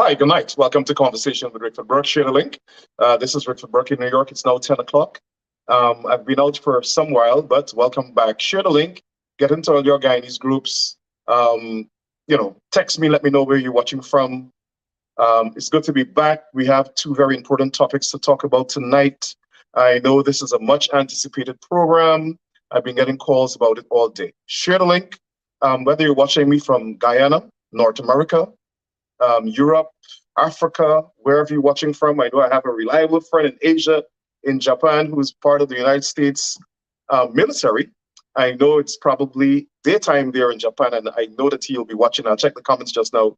Hi, good night. Welcome to Conversation with RICKFORD BURKE. Share the link. This is RICKFORD BURKE in New York. It's now 10 o'clock. I've been out for some while, but welcome back. Share the link. Get into all your Guyanese groups. Text me, let me know where you're watching from. It's good to be back. We have two very important topics to talk about tonight. I know this is a much anticipated program. I've been getting calls about it all day. Share the link. Whether you're watching me from Guyana, North America, Europe, Africa, wherever you're watching from. I know I have a reliable friend in Asia, in Japan, who's part of the United States military. I know it's probably daytime there in Japan, and I know that he'll be watching. I'll check the comments just now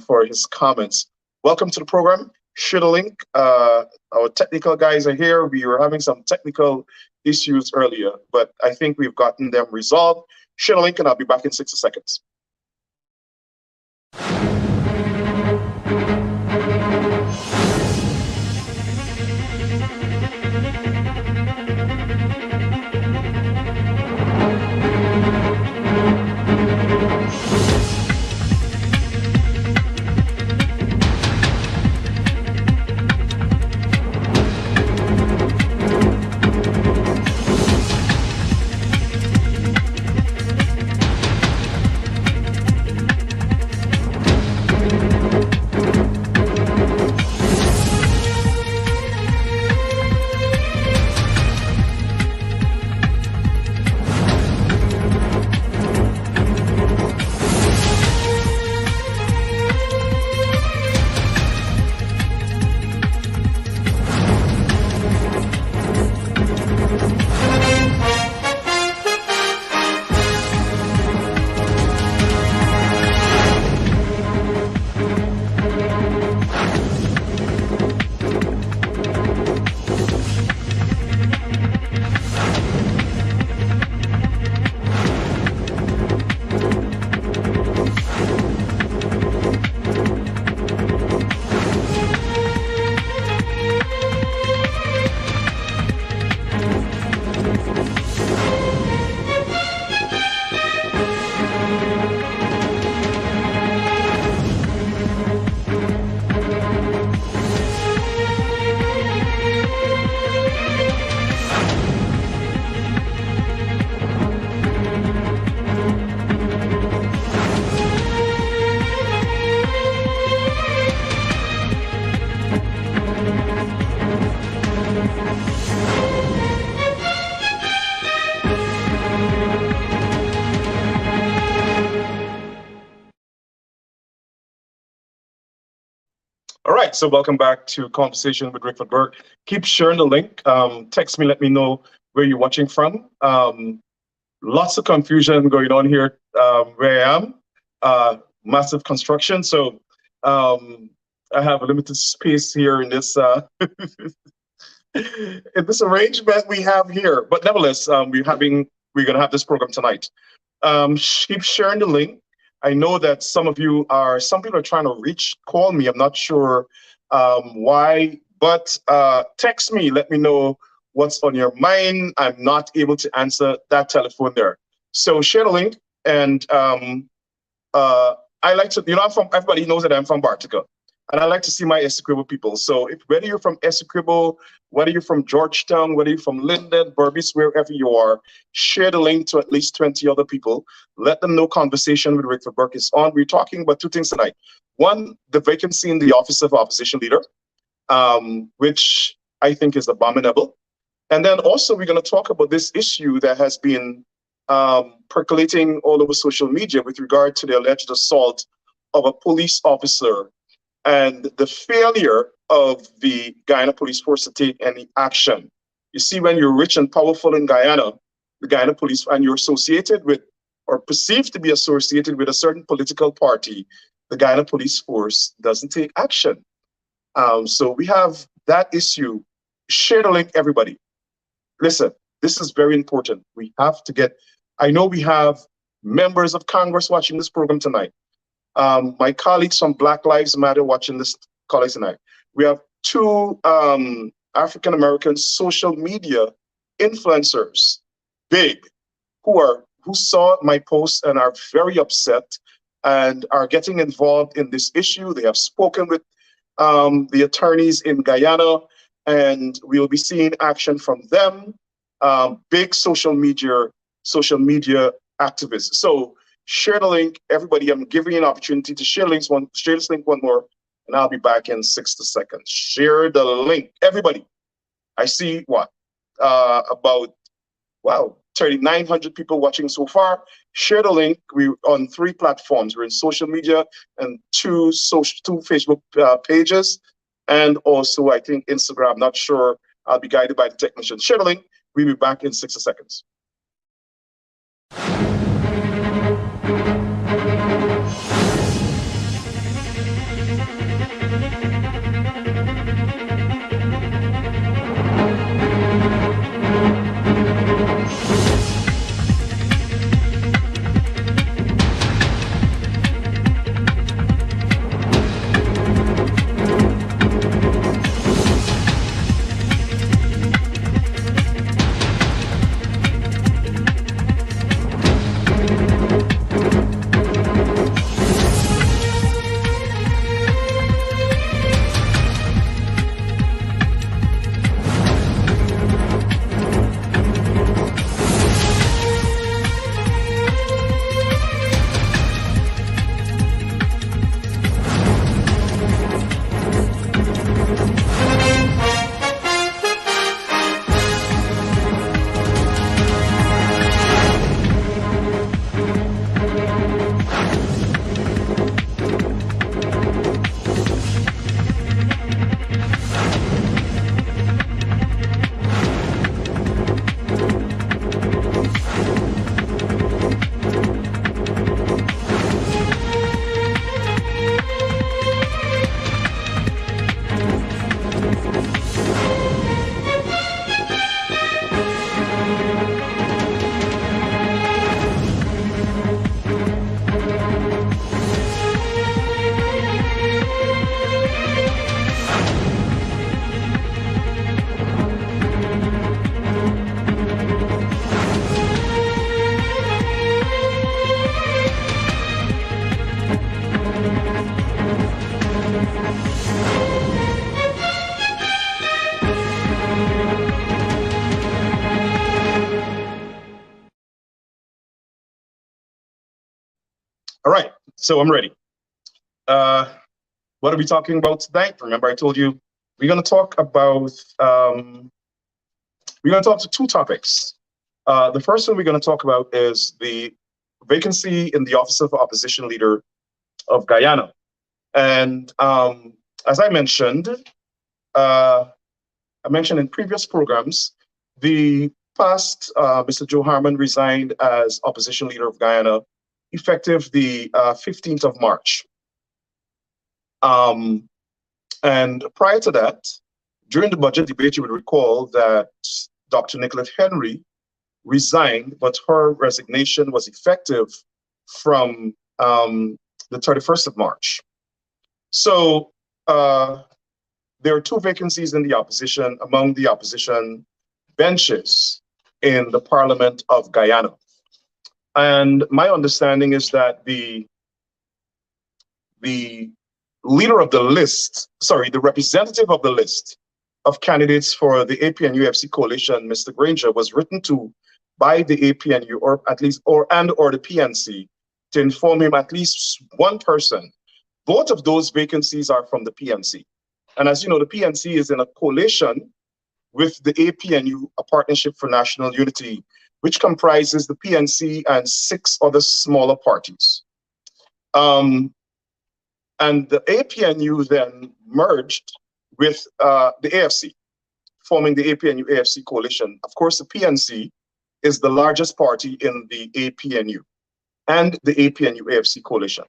for his comments. Welcome to the program. Share the link. Our technical guys are here. We were having some technical issues earlier, but I think we've gotten them resolved. Share the link, and I'll be back in 60 seconds. All right, so welcome back to Conversation with RICKFORD BURKE. Keep sharing the link. Text me, let me know where you're watching from. Lots of confusion going on here where I am. Massive construction, so I have a limited space here in this in this arrangement we have here. But nevertheless, we're going to have this program tonight. Keep sharing the link. I know that some people are trying to call me. I'm not sure why, but text me. Let me know what's on your mind. I'm not able to answer that telephone there. So share the link. And I like to, everybody knows that I'm from Bartica. And I like to see my Essequibo people. So whether you're from Essequibo, whether you're from Georgetown, whether you're from Linden, Berbice, wherever you are, share the link to at least 20 other people. Let them know Conversation with RICKFORD BURKE is on. We're talking about two things tonight. One, the vacancy in the office of opposition leader, which I think is abominable. And then also we're going to talk about this issue that has been percolating all over social media with regard to the alleged assault of a police officer and the failure of the Guyana police force to take any action. You see, when you're rich and powerful in Guyana, the Guyana police, and you're associated with or perceived to be associated with a certain political party, the Guyana police force doesn't take action. So we have that issue. Share the link, everybody. Listen, this is very important. We have to get, I know we have members of Congress watching this program tonight. My colleagues from Black Lives Matter watching this colleagues tonight. We have two African-American social media influencers, big, who saw my post and are very upset and are getting involved in this issue. They have spoken with the attorneys in Guyana, and we'll be seeing action from them. Big social media activists. So share the link, everybody. I'm giving you an opportunity to share links. Share this link one more, and I'll be back in 60 seconds. Share the link, everybody. I see what about 3,900 people watching so far. Share the link. We're on 3 platforms. We're in social media and 2 Facebook pages, and also I think Instagram. Not sure. I'll be guided by the technician. Share the link. We'll be back in 60 seconds. All right, so I'm ready. What are we talking about tonight? Remember, I told you we're going to talk about to 2 topics. The first one we're going to talk about is the vacancy in the Office of Opposition Leader of Guyana. And as I mentioned in previous programs, the past Mr. Joe Harmon resigned as Opposition Leader of Guyana effective the 15th of March. And prior to that, during the budget debate, you would recall that Dr. Nicolette Henry resigned, but her resignation was effective from the 31st of March. So there are 2 vacancies in the opposition, among the opposition benches in the Parliament of Guyana. And my understanding is that the leader of the list, the representative of the list of candidates for the APNU-FC coalition, Mr. Granger, was written to by the APNU or the PNC to inform him at least one person. Both of those vacancies are from the PNC. And as you know, the PNC is in a coalition with the APNU, a Partnership for National Unity, which comprises the PNC and 6 other smaller parties. And the APNU then merged with the AFC, forming the APNU-AFC coalition. Of course, the PNC is the largest party in the APNU and the APNU-AFC coalition.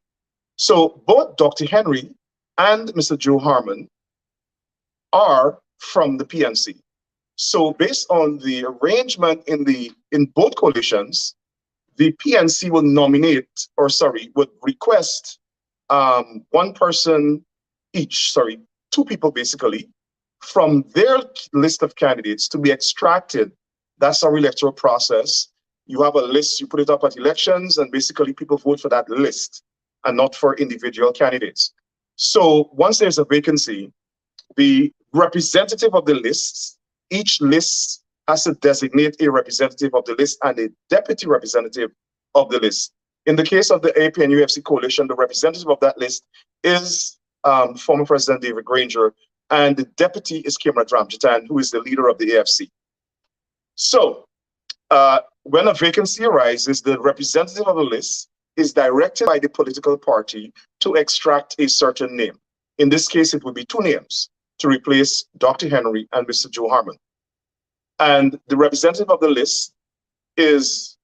So both Dr. Henry and Mr. Joe Harmon are from the PNC. So based on the arrangement in both coalitions, the PNC will would request one person each, 2 people basically, from their list of candidates to be extracted. That's our electoral process. You have a list, you put it up at elections, and basically people vote for that list. and not for individual candidates. So once there's a vacancy, the representative of the lists, each list has to designate a representative of the list and a deputy representative of the list. In the case of the APNUFC coalition, the representative of that list is former President David Granger, and the deputy is Kimrat Ramjitan, who is the leader of the AFC. So when a vacancy arises, the representative of the list is directed by the political party to extract a certain name. In this case, it would be two names to replace Dr. Henry and Mr. Joe Harmon. And the representative of the list is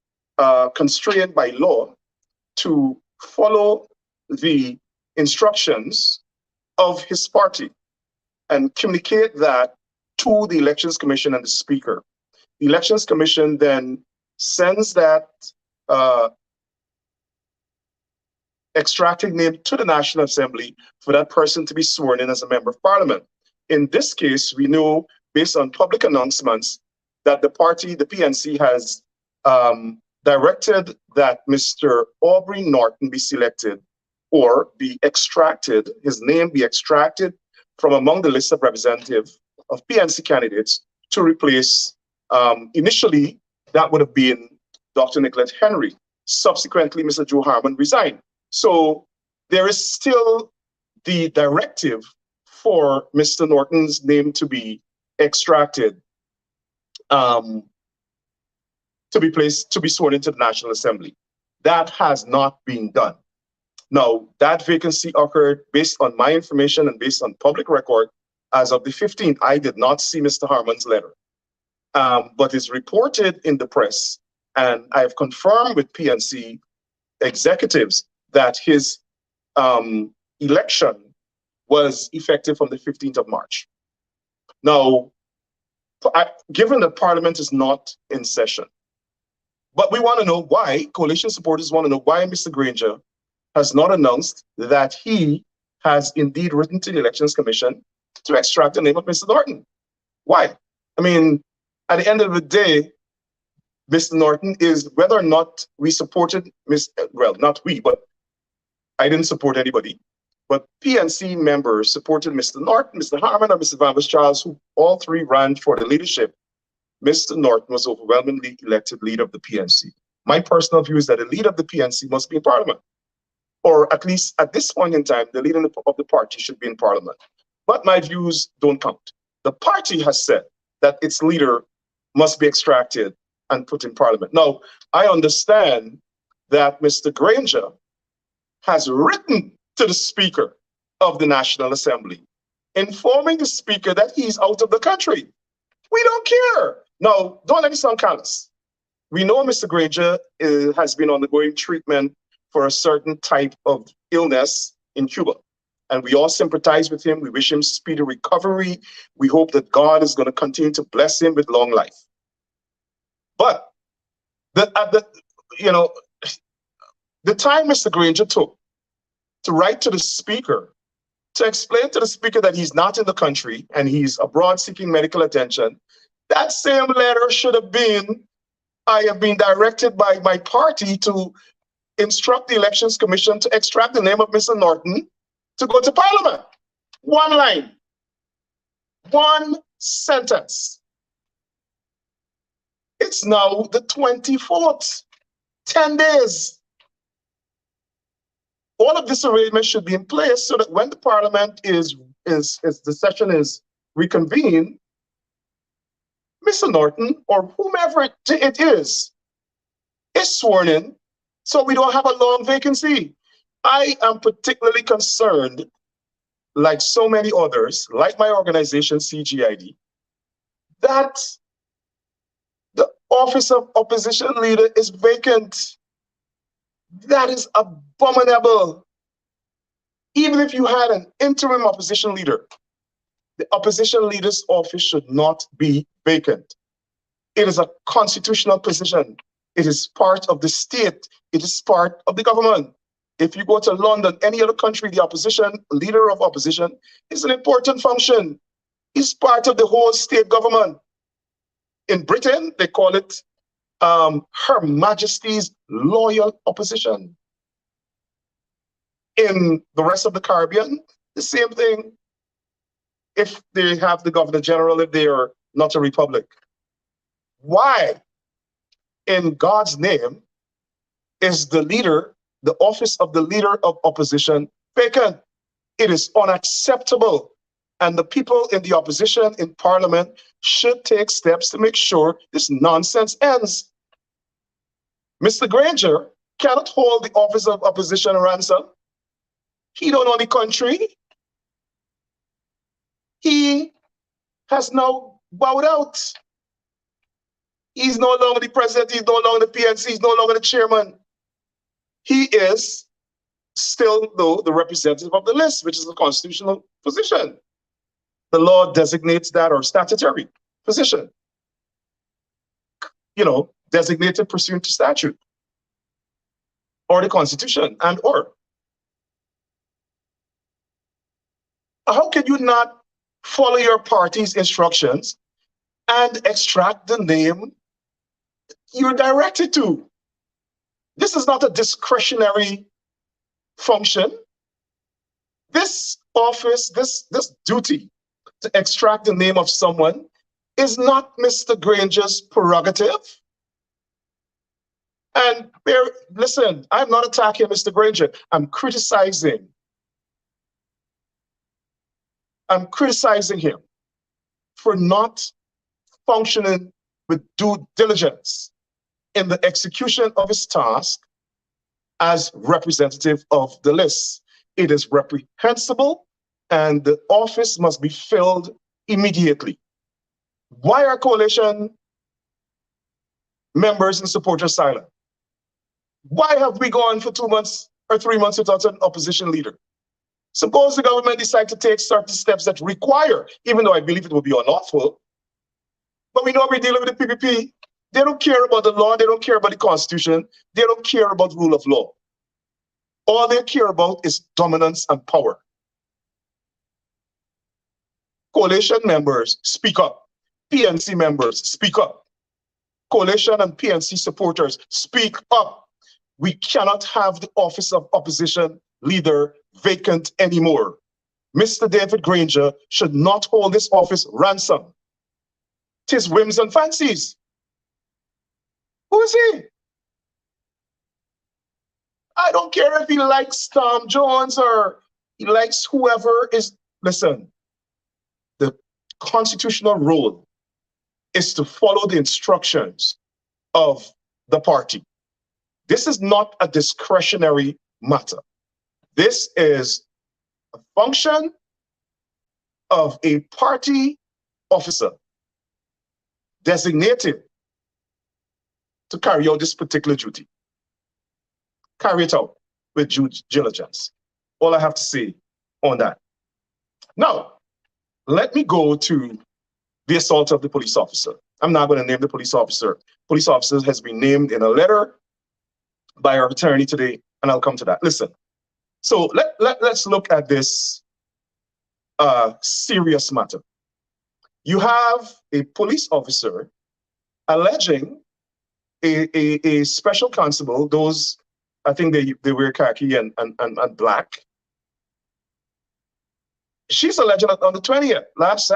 constrained by law to follow the instructions of his party and communicate that to the Elections Commission and the Speaker. The Elections Commission then sends that extracting name to the National Assembly for that person to be sworn in as a member of Parliament. In this case, we know, based on public announcements, that the party, the PNC, has directed that Mr. Aubrey Norton be selected or be extracted, his name be extracted from among the list of representatives of PNC candidates to replace, initially, that would have been Dr. Nicolette Henry. Subsequently, Mr. Joe Harmon resigned. So there is still the directive for Mr. Norton's name to be extracted, to be sworn into the National Assembly. That has not been done. Now, that vacancy occurred based on my information and based on public record as of the 15th. I did not see Mr. Harmon's letter, but it's reported in the press, and I have confirmed with PNC executives that his election was effective from the 15th of March. Now, given that Parliament is not in session, but we want to know why, coalition supporters want to know why Mr. Granger has not announced that he has indeed written to the Elections Commission to extract the name of Mr. Norton. Why? I mean, at the end of the day, Mr. Norton is, whether or not we supported, well, not we, but I didn't support anybody, but PNC members supported Mr. Norton, Mr. Harmon, or Mr. Vanbus Charles, who all three ran for the leadership. Mr. Norton was overwhelmingly elected leader of the PNC. My personal view is that the leader of the PNC must be in Parliament, or at least at this point in time, the leader of the party should be in Parliament. But my views don't count. The party has said that its leader must be extracted and put in Parliament. Now, I understand that Mr. Granger has written to the Speaker of the National Assembly, informing the Speaker that he's out of the country. We don't care. Now, don't let me sound callous. We know Mr. Granger has been undergoing treatment for a certain type of illness in Cuba, and we all sympathize with him. We wish him speedy recovery. We hope that God is going to continue to bless him with long life. But the time Mr. Granger took to write to the Speaker, to explain to the Speaker that he's not in the country and he's abroad seeking medical attention, that same letter should have been, I have been directed by my party to instruct the Elections Commission to extract the name of Mr. Norton to go to Parliament. One line, one sentence. It's now the 24th, 10 days. All of this arrangement should be in place so that when the Parliament the session is reconvened, Mr. Norton or whomever it is sworn in, so we don't have a long vacancy. I am particularly concerned, like so many others, like my organization, CGID, that the office of opposition leader is vacant. That is abominable. Even if you had an interim opposition leader, the opposition leader's office should not be vacant. It is a constitutional position. It is part of the state. It is part of the government. If you go to London, any other country, the opposition, leader of opposition, is an important function. It's part of the whole state government. In Britain, they call it Her Majesty's Loyal Opposition. In the rest of the Caribbean, the same thing. If they have the governor general, if they are not a republic, why, in God's name, is the office of the leader of opposition vacant? It is unacceptable. And the people in the opposition in parliament should take steps to make sure this nonsense ends. Mr. Granger cannot hold the office of opposition ransom. He don't own the country. He has now bowed out. He's no longer the president. He's no longer the PNC. He's no longer the chairman. He is still, though, the representative of the list, which is a constitutional position. The law designates that, or statutory position, designated pursuant to statute or the Constitution and or. How can you not follow your party's instructions and extract the name you're directed to? This is not a discretionary function. This office, this duty to extract the name of someone is not Mr. Granger's prerogative. And listen, I'm not attacking Mr. Granger. I'm criticizing him for not functioning with due diligence in the execution of his task as representative of the list. It is reprehensible, and the office must be filled immediately. Why are coalition members and supporters silent? Why have we gone for 2 months or 3 months without an opposition leader? Suppose the government decide to take certain steps that require, even though I believe it will be unlawful, but we know we're dealing with the PPP. They don't care about the law. They don't care about the Constitution. They don't care about rule of law. All they care about is dominance and power. Coalition members, speak up. PNC members, speak up. Coalition and PNC supporters, speak up. We cannot have the office of opposition leader vacant anymore. Mr. David Granger should not hold this office ransom. 'Tis whims and fancies. Who is he? I don't care if he likes Tom Jones or he likes whoever is. Listen, the constitutional rule is to follow the instructions of the party. This is not a discretionary matter. This is a function of a party officer designated to carry out this particular duty. Carry it out with due diligence. All I have to say on that. Now, let me go to the assault of the police officer. I'm not going to name the police officer. Police officer has been named in a letter by our attorney today, and I'll come to that. Listen, so let's look at this serious matter. You have a police officer alleging a special constable, those, I think they wear khaki and black. She's alleging on the 20th, last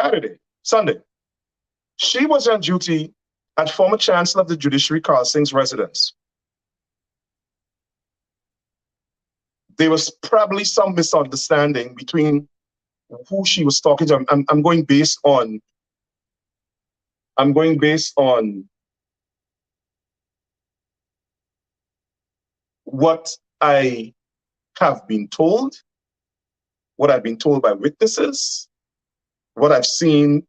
Sunday, she was on duty at former Chancellor of the Judiciary, Carl Singh's residence. There was probably some misunderstanding between who she was talking to. I'm going based on what I have been told, what I've been told by witnesses, what I've seen,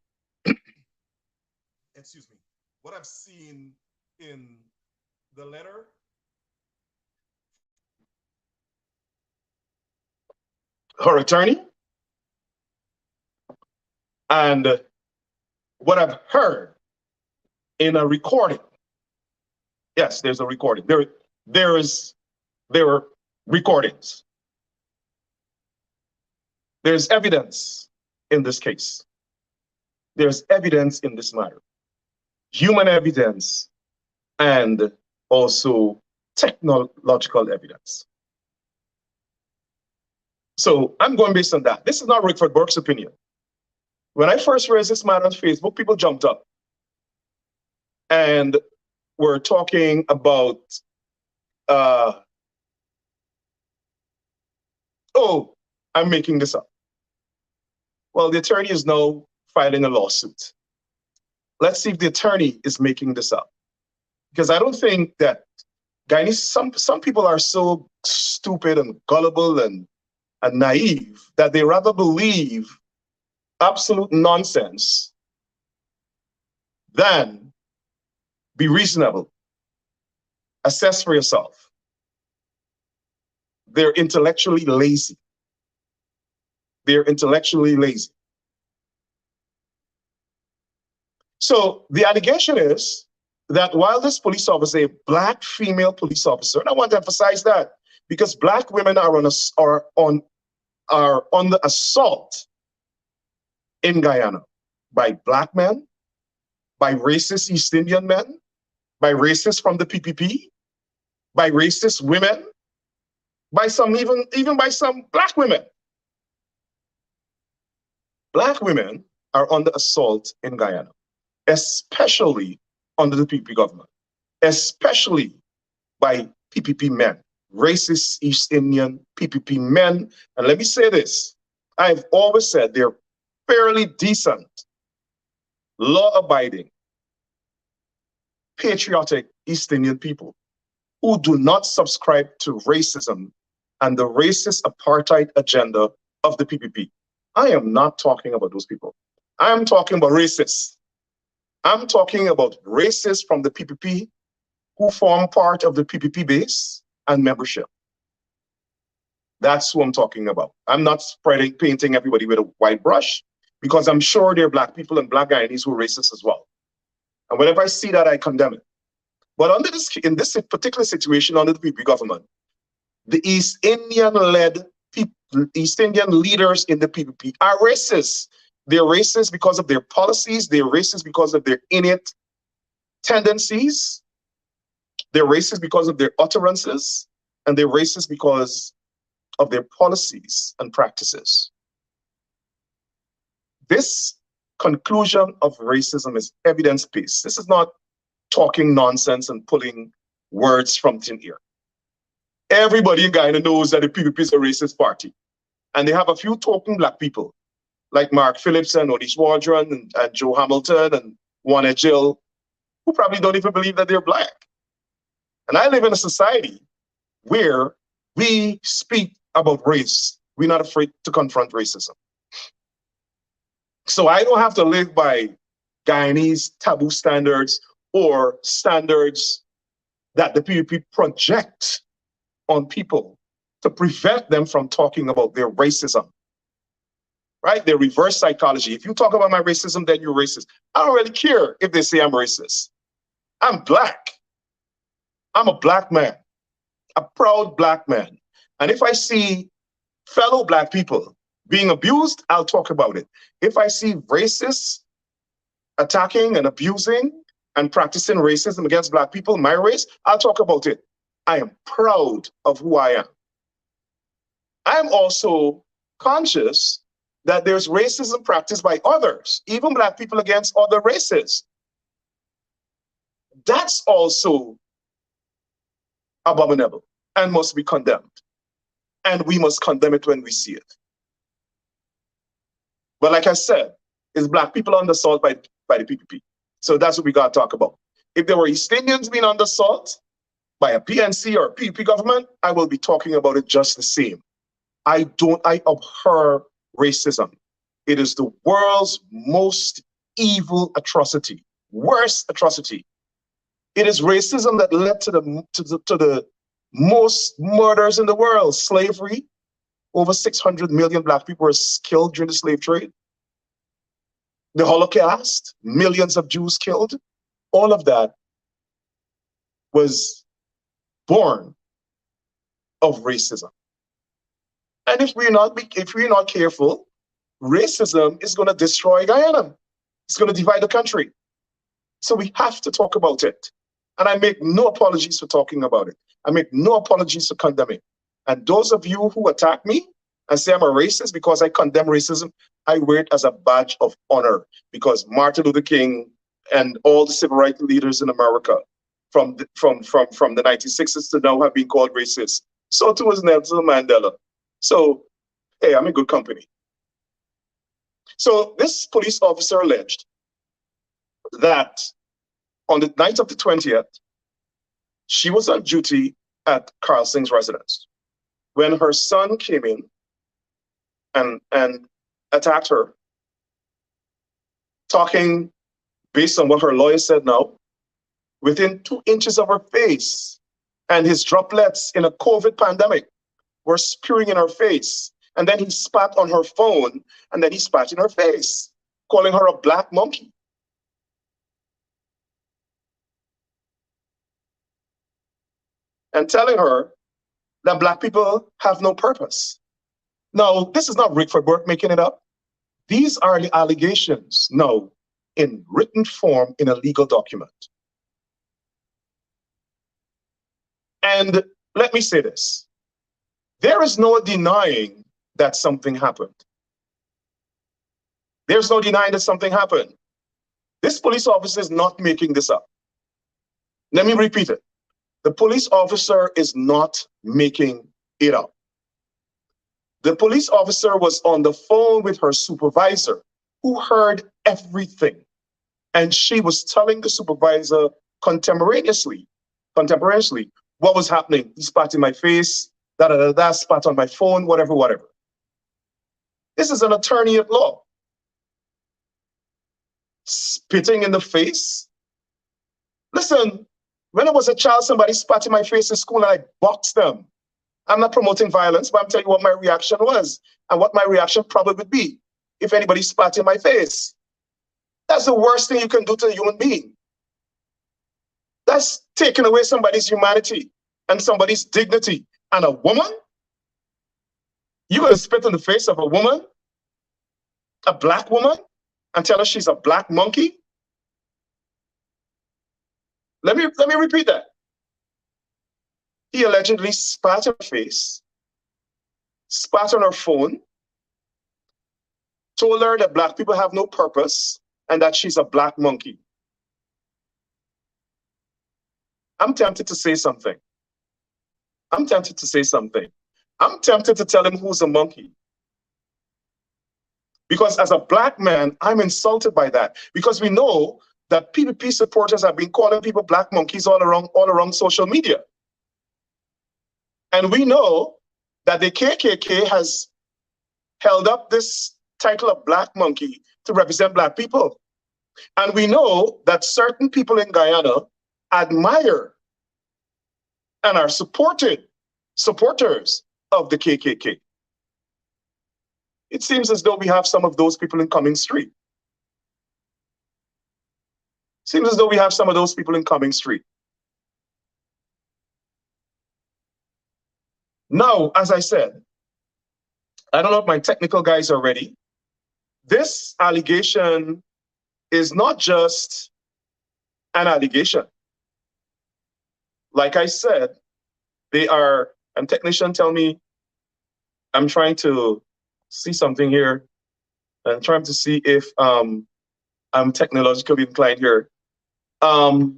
excuse me, what I've seen in the letter. Her attorney, and what I've heard in a recording. Yes, there's a recording. There were recordings. There's evidence in this case. There's evidence in this matter. Human evidence and also technological evidence. So I'm going based on that. This is not Rickford Burke's opinion. When I first raised this matter on Facebook, people jumped up and were talking about, oh, I'm making this up. Well, the attorney is now filing a lawsuit. Let's see if the attorney is making this up. Because I don't think that Guyanese, some people are so stupid and gullible and naive that they rather believe absolute nonsense than be reasonable. Assess for yourself. They're intellectually lazy. They're intellectually lazy. So the allegation is that while this police officer, a black female police officer, and I want to emphasize that because black women are under assault in Guyana by black men, by racist East Indian men, by racists from the PPP, by racist women, by some even by some black women. Black women are under assault in Guyana, especially under the PPP government, especially by PPP men, racist East Indian PPP men. And let me say this, I've always said they're fairly decent, law-abiding, patriotic East Indian people who do not subscribe to racism and the racist apartheid agenda of the PPP. I am not talking about those people. I'm talking about racists. I'm talking about racists from the PPP who form part of the PPP base and membership. That's who I'm talking about. I'm not painting everybody with a white brush because I'm sure there are black people and black Guyanese who are racist as well. And whenever I see that, I condemn it. But in this particular situation under the PPP government, the East Indian leaders in the PPP are racist. They're racist because of their policies. They're racist because of their innate tendencies. They're racist because of their utterances. And they're racist because of their policies and practices. This conclusion of racism is evidence-based. This is not talking nonsense and pulling words from thin air. Everybody in Guyana knows that the PPP is a racist party. And they have a few token black people, like Mark Phillips and Odis Waldron and Joe Hamilton and Juana Jill, who probably don't even believe that they're black. And I live in a society where we speak about race. We're not afraid to confront racism. So I don't have to live by Guyanese taboo standards or standards that the PPP project on people to prevent them from talking about their racism, right? Their reverse psychology. If you talk about my racism, then you're racist. I don't really care if they say I'm racist. I'm black. I'm a black man, a proud black man. And if I see fellow black people being abused, I'll talk about it. If I see racists attacking and abusing and practicing racism against black people, my race, I'll talk about it. I am proud of who I am. I'm also conscious that there's racism practiced by others, even black people against other races. That's also abominable and must be condemned. And we must condemn it when we see it. But like I said, it's black people under assault by the PPP. So that's what we got to talk about. If there were East Indians being under assault by a PNC or a PPP government, I will be talking about it just the same. I abhor racism. It is the world's most evil atrocity, worst atrocity. It is racism that led to the most murders in the world. Slavery, over 600 million black people were killed during the slave trade. The Holocaust, millions of Jews killed. All of that was born of racism. And if we're not careful, racism is going to destroy Guyana. It's going to divide the country. So we have to talk about it. And I make no apologies for talking about it. I make no apologies for condemning. And those of you who attack me, and say I'm a racist because I condemn racism. I wear it as a badge of honor because Martin Luther King and all the civil rights leaders in America from the 1960s to now have been called racist. So too was Nelson Mandela. So, hey, I'm in good company. So this police officer alleged that on the night of the 20th, she was on duty at Carl Singh's residence when her son came in and attacked her, talking based on what her lawyer said now, within 2 inches of her face. And his droplets in a COVID pandemic were spewing in her face. And then he spat on her phone, and then he spat in her face, calling her a black monkey. And telling her that black people have no purpose. Now, this is not Rickford Burke making it up. These are the allegations now in written form in a legal document. And let me say this. There is no denying that something happened. There's no denying that something happened. This police officer is not making this up. Let me repeat it. The police officer is not making it up. The police officer was on the phone with her supervisor, who heard everything. And she was telling the supervisor contemporaneously what was happening. He spat in my face, spat on my phone, whatever. This is an attorney at law. Spitting in the face. Listen, when I was a child, somebody spat in my face in school and I boxed them. I'm not promoting violence, but I'm telling you what my reaction was and what my reaction probably would be if anybody spat in my face. That's the worst thing you can do to a human being. That's taking away somebody's humanity and somebody's dignity. And a woman? You're going to spit in the face of a woman? A black woman? And tell her she's a black monkey? Let me repeat that. He allegedly spat in her face, spat on her phone, told her that black people have no purpose and that she's a black monkey. I'm tempted to say something. I'm tempted to tell him who's a monkey. Because as a black man, I'm insulted by that. Because we know that PPP supporters have been calling people black monkeys all around social media. And we know that the KKK has held up this title of black monkey to represent black people. And we know that certain people in Guyana admire and are supporters of the KKK. It seems as though we have some of those people in Cumming Street. Now, as I said, I don't know if my technical guys are ready. This allegation is not just an allegation. Like I said, and technician tell me, I'm trying to see something here. I'm trying to see if I'm technologically inclined here. I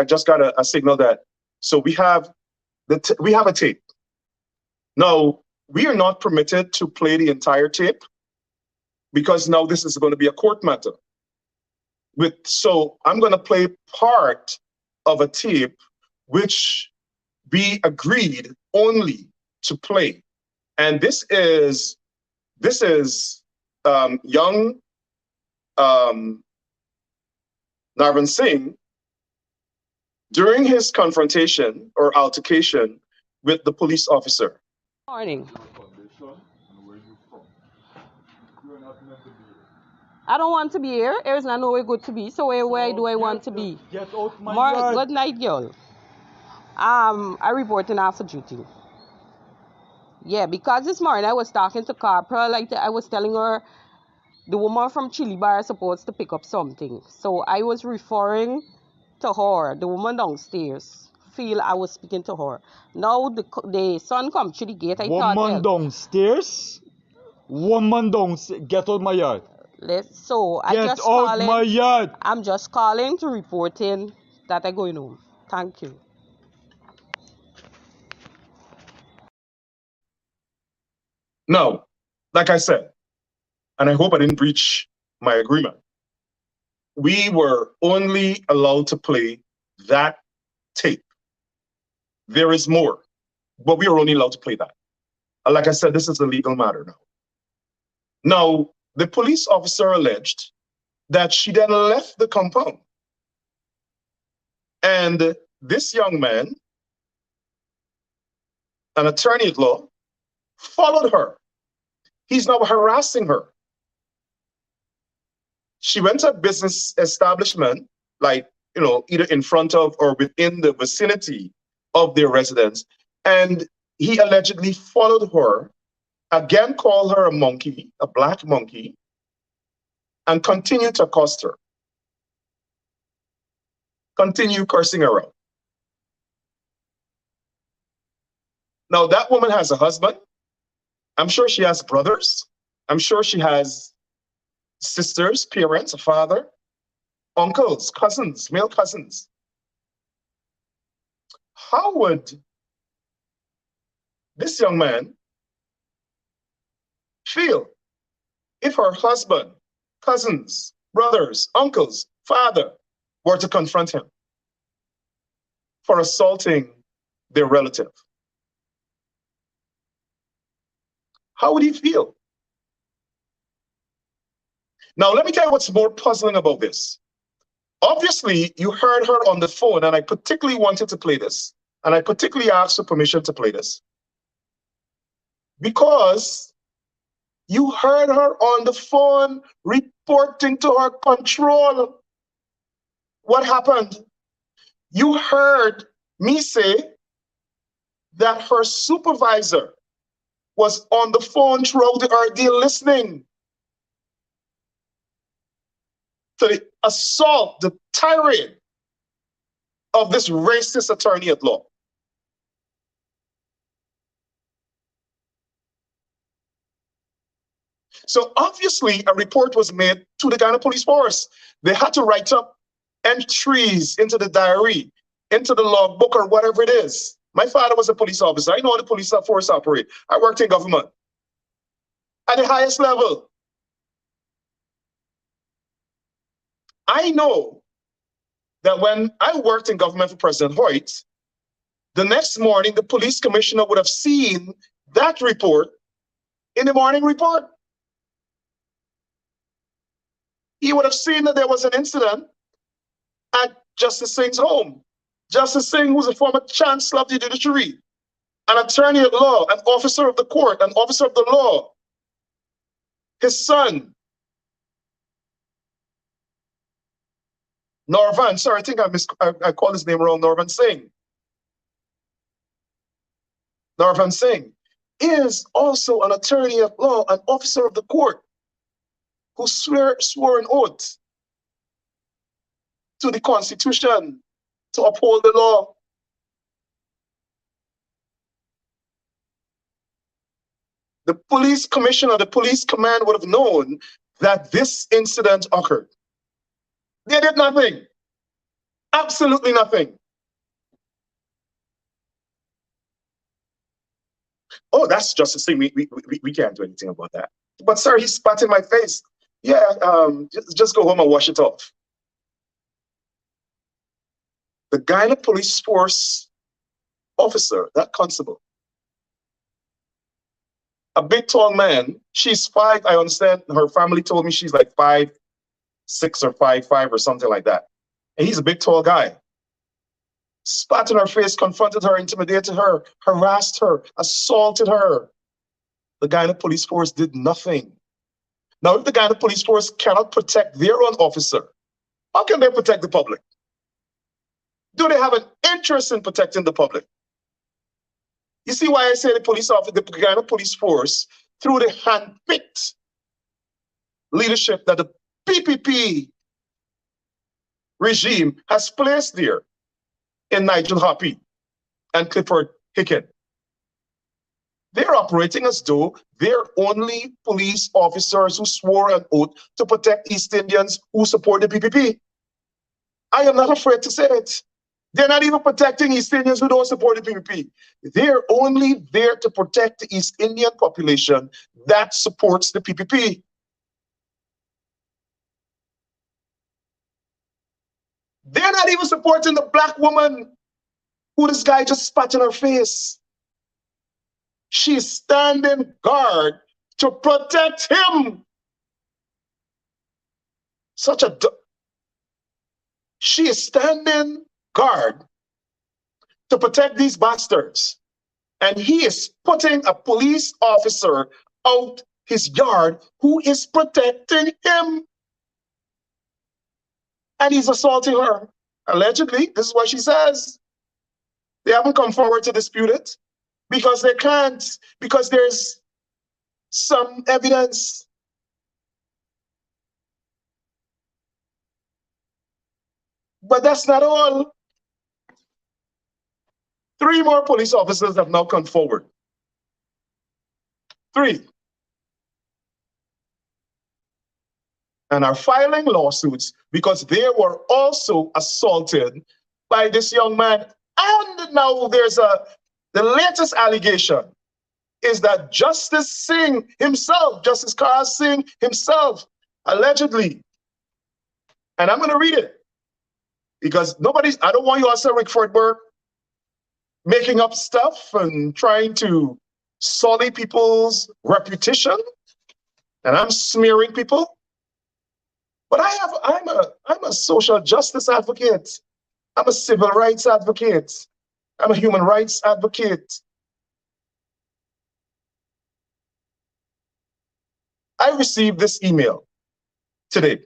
just got a signal that, so we have a tape. Now, we are not permitted to play the entire tape because now this is going to be a court matter. So I'm going to play part of a tape which we agreed only to play. And this is young Nirvan Singh during his confrontation or altercation with the police officer. Morning. I don't want to be here. There is nowhere good to be. So where do I want to be? Get out my yard. Good night, girl. I reporting after duty. Yeah, because this morning I was talking to Corporal, I was telling her the woman from Chili Bar is supposed to pick up something. So I was referring to her, the woman downstairs, feel I was speaking to her. Now the son come to the gate. I thought, Woman well, downstairs. Woman downstairs. Get out my yard. so I Get just out my calling. yard. I'm just calling to reporting that I'm going home. Thank you. Now, like I said, and I hope I didn't breach my agreement, we were only allowed to play that tape. There is more, but we are only allowed to play that. And like I said, this is a legal matter now. Now, the police officer alleged that she then left the compound. And this young man, an attorney at law, followed her. He's now harassing her. She went to a business establishment, like, either in front of or within the vicinity of their residence. And he allegedly followed her, again called her a monkey, a black monkey, and continued to accost her. Continue cursing her out. Now, that woman has a husband. I'm sure she has brothers. I'm sure she has sisters, parents, a father, uncles, cousins, male cousins. How would this young man feel if her husband, cousins, brothers, uncles, father were to confront him for assaulting their relative? How would he feel? Now, let me tell you what's more puzzling about this. Obviously, you heard her on the phone, and I particularly wanted to play this, and I particularly asked for permission to play this, because you heard her on the phone reporting to her control what happened. You heard me say that her supervisor was on the phone throughout the ordeal listening to the assault, the tirade of this racist attorney at law. So obviously a report was made to the Guyana Police Force. They had to write up entries into the diary, into the logbook, or whatever it is. My father was a police officer. I know how the police force operate. I worked in government at the highest level. I know that when I worked in government for President Hoyt, the next morning, the police commissioner would have seen that report in the morning report. He would have seen that there was an incident at Justice Singh's home. Justice Singh was a former chancellor of the judiciary, an attorney at law, an officer of the court, an officer of the law. His son, Nirvan, sorry, I think I called his name wrong, Nirvan Singh. Nirvan Singh is also an attorney at law, an officer of the court, who swore an oath to the Constitution to uphold the law. The police commissioner, the police command would have known that this incident occurred. They did nothing. Absolutely nothing. Oh, that's Justice Singh. We can't do anything about that. But sir, he spat in my face. Yeah, just go home and wash it off. The Guyana Police Force officer, that constable, a big tall man, she's 5, I understand, her family told me she's like 5'6" or 5'5" or something like that. And he's a big tall guy. Spat in her face, confronted her, intimidated her, harassed her, assaulted her. The Guyana Police Force did nothing. Now, if the Guyana Police Force cannot protect their own officer, how can they protect the public? Do they have an interest in protecting the public? You see why I say the Guyana Police Force, through the hand-picked leadership that the PPP regime has placed there in Nigel Hoppy, and Clifford Hicken. They're operating as though they're only police officers who swore an oath to protect East Indians who support the PPP. I am not afraid to say it. They're not even protecting East Indians who don't support the PPP. They're only there to protect the East Indian population that supports the PPP. They're not even supporting the black woman who this guy just spat in her face. She's standing guard to protect him. She is standing guard to protect these bastards. And he is putting a police officer out his yard who is protecting him. And he's assaulting her. Allegedly, this is what she says. They haven't come forward to dispute it because they can't, because there's some evidence. But that's not all. 3 more police officers have now come forward. 3. And are filing lawsuits because they were also assaulted by this young man. And now there's the latest allegation is that Justice Singh himself, Justice Kar Singh himself, allegedly, and I'm going to read it because I don't want you all to say RICKFORD BURKE making up stuff and trying to sully people's reputation, and I'm smearing people. But I'm a social justice advocate. I'm a civil rights advocate. I'm a human rights advocate. I received this email today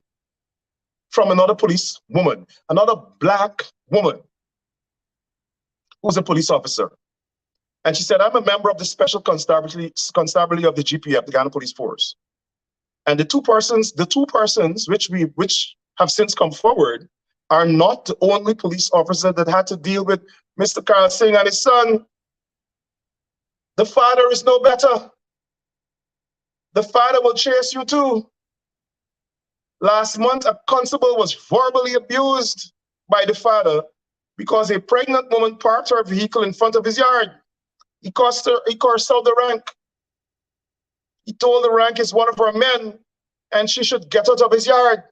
from another police woman, another black woman who's a police officer. And she said, I'm a member of the Special Constabulary of the GPF, the Guyana Police Force. And the two persons which have since come forward are not the only police officer that had to deal with Mr. Kar Singh and his son. The father is no better. The father will chase you too. Last month, a constable was verbally abused by the father because a pregnant woman parked her vehicle in front of his yard. He cursed out the rank. He told the rank is one of her men and she should get out of his yard.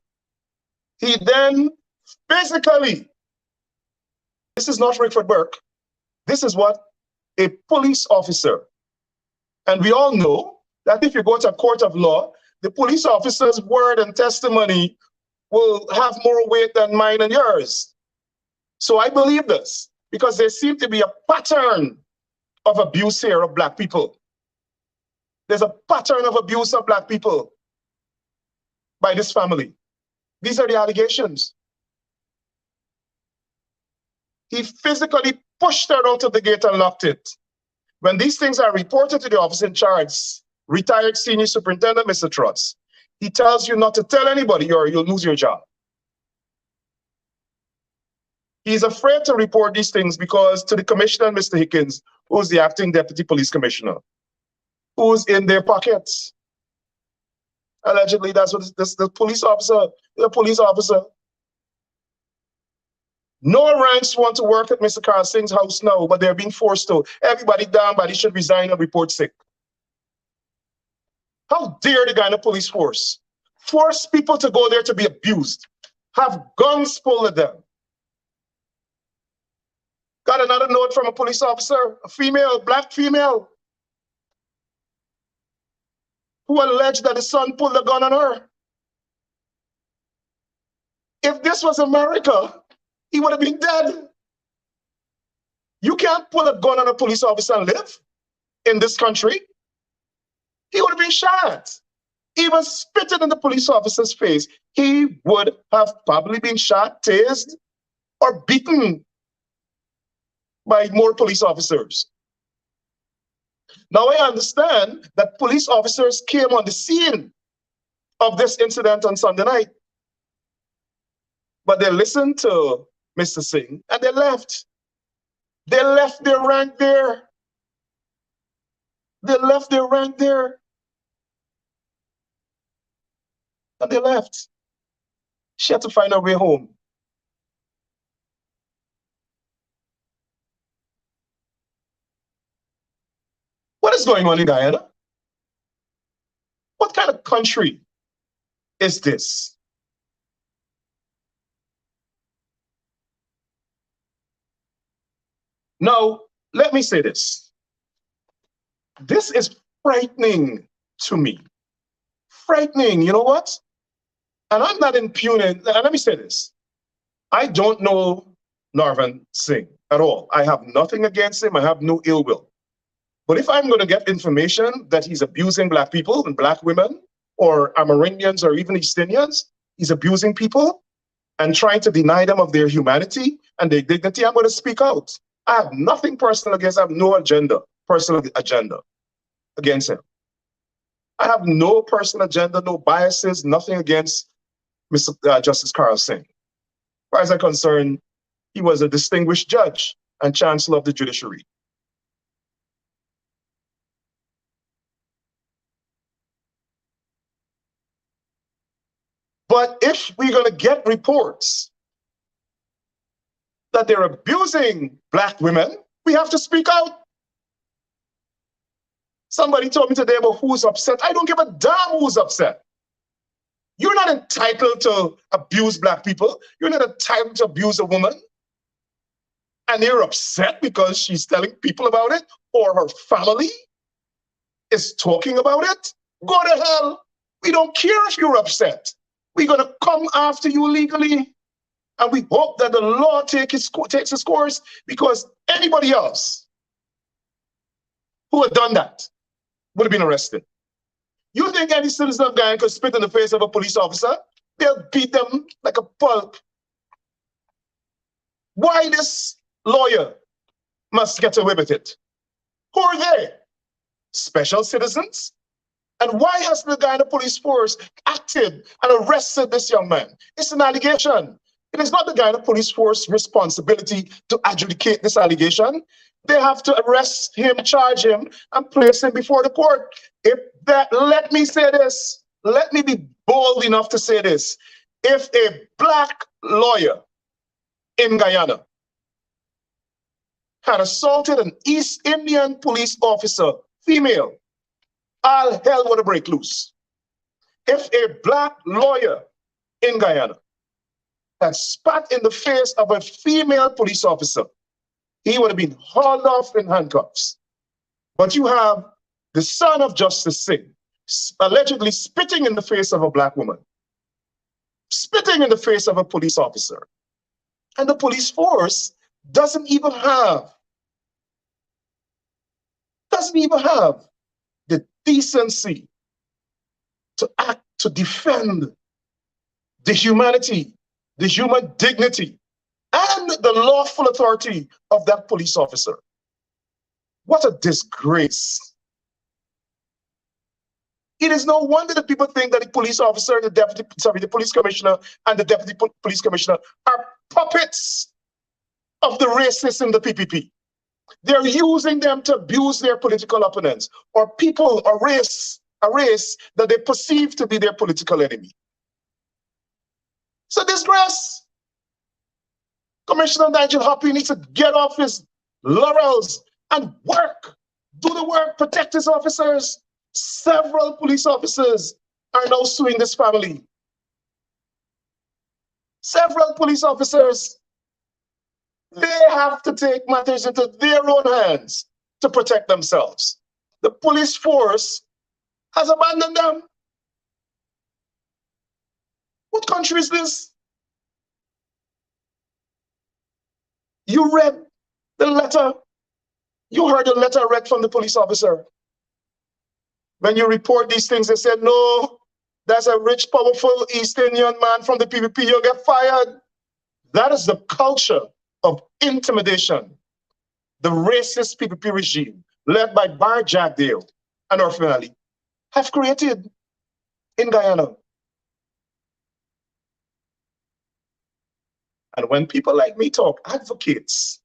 He then physically, this is not RICKFORD BURKE, this is what a police officer, and we all know that if you go to a court of law, the police officer's word and testimony will have more weight than mine and yours. So I believe this because there seems to be a pattern of abuse here of black people. There's a pattern of abuse of black people by this family. These are the allegations. He physically pushed her out of the gate and locked it. When these things are reported to the officer in charge, retired senior superintendent, Mr. Trotz, he tells you not to tell anybody or you'll lose your job. He's afraid to report these things because to the commissioner, Mr. Hickens, who's the acting deputy police commissioner, who's in their pockets. Allegedly, that's what the police officer. No ranks want to work at Mr. Kar Singh's house now, but they're being forced to. Everybody down, but he should resign and report sick. How dare the Guyana police force force people to go there to be abused, have guns pulled at them. Got another note from a police officer, a female, black female, who alleged that the son pulled a gun on her. If this was America, he would have been dead. You can't pull a gun on a police officer and live in this country. He would have been shot. Even spitting in the police officer's face, he would have probably been shot, tased, or beaten by more police officers. Now I understand that police officers came on the scene of this incident on Sunday night, but they listened to Mr. Singh and they left. They left their rank there. They left their rank there. And they left. She had to find her way home. What is going on in Guyana? What kind of country is this? Now, let me say this. This is frightening to me. Frightening, you know what? And I'm not impugning, and let me say this. I don't know Nirvan Singh at all. I have nothing against him. I have no ill will. But if I'm going to get information that he's abusing Black people and Black women, or Amerindians, or even East Indians, he's abusing people and trying to deny them of their humanity and their dignity, I'm going to speak out. I have nothing personal against, I have no personal agenda against him. I have no personal agenda, no biases, nothing against Mr. Justice Carl Singh. As far as I'm concerned, he was a distinguished judge and chancellor of the judiciary. But if we're going to get reports that they're abusing Black women, we have to speak out. Somebody told me today about who's upset. I don't give a damn who's upset. You're not entitled to abuse Black people. You're not entitled to abuse a woman. And you're upset because she's telling people about it, or her family is talking about it. Go to hell. We don't care if you're upset. We're going to come after you legally. And we hope that the law takes its course, because anybody else who had done that would have been arrested. You think any citizen of Guyana could spit in the face of a police officer? They'll beat them like a pulp. Why this lawyer must get away with it? Who are they? Special citizens? And why has the Guyana police force acted and arrested this young man? It's an allegation. It is not the Guyana police force responsibility to adjudicate this allegation. They have to arrest him, charge him, and place him before the court. Let me say this. Let me be bold enough to say this. If a Black lawyer in Guyana had assaulted an East Indian police officer, female, all hell would have break loose. If a Black lawyer in Guyana had spat in the face of a female police officer, he would have been hauled off in handcuffs. But you have the son of Justice Singh allegedly spitting in the face of a Black woman, spitting in the face of a police officer. And the police force doesn't even have the decency to act, to defend the humanity, the human dignity, and the lawful authority of that police officer. What a disgrace. It is no wonder that people think that the police officer and the police commissioner and the deputy police commissioner are puppets of the racists in the PPP. They're using them to abuse their political opponents, or people, or a race that they perceive to be their political enemy. It's a disgrace. Commissioner Nigel Hoppy needs to get off his laurels and work, do the work, protect his officers. Several police officers are now suing this family. Several police officers. They have to take matters into their own hands to protect themselves. The police force has abandoned them. What country is this? You read the letter. You heard the letter read from the police officer. When you report these things, they said, no, that's a rich, powerful East Indian man from the PPP, you'll get fired. That is the culture of intimidation the racist PPP regime, led by Bar Jackdale and Orphan Ali, have created in Guyana. And when people like me talk, advocates,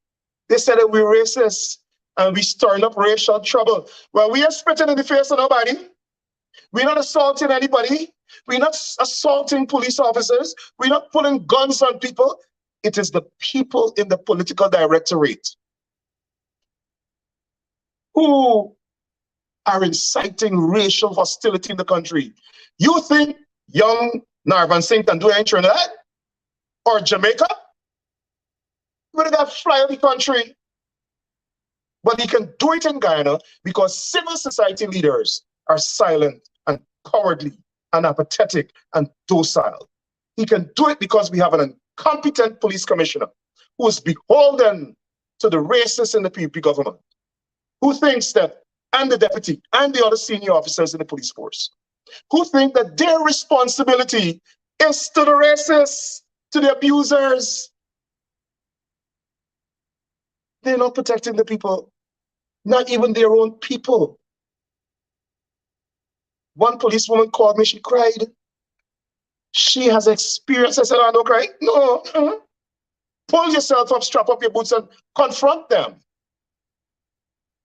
They said that we're racist and we stirring up racial trouble. Well, we are spitting in the face of nobody. We're not assaulting anybody. We're not assaulting police officers. We're not pulling guns on people. It is the people in the political directorate who are inciting racial hostility in the country. You think young Nirvan Singh can do it in Trinidad or Jamaica? Where that fly of the country? But he can do it in Guyana because civil society leaders are silent and cowardly and apathetic and docile. He can do it because we have an incompetent police commissioner who is beholden to the racists in the PUP government, who thinks that, and the deputy and the other senior officers in the police force, who think that their responsibility is to the racists, to the abusers. They're not protecting the people, not even their own people. One policewoman called me, she cried. She has experience. I said, "Oh, don't cry." No. Pull yourself up, strap up your boots and confront them.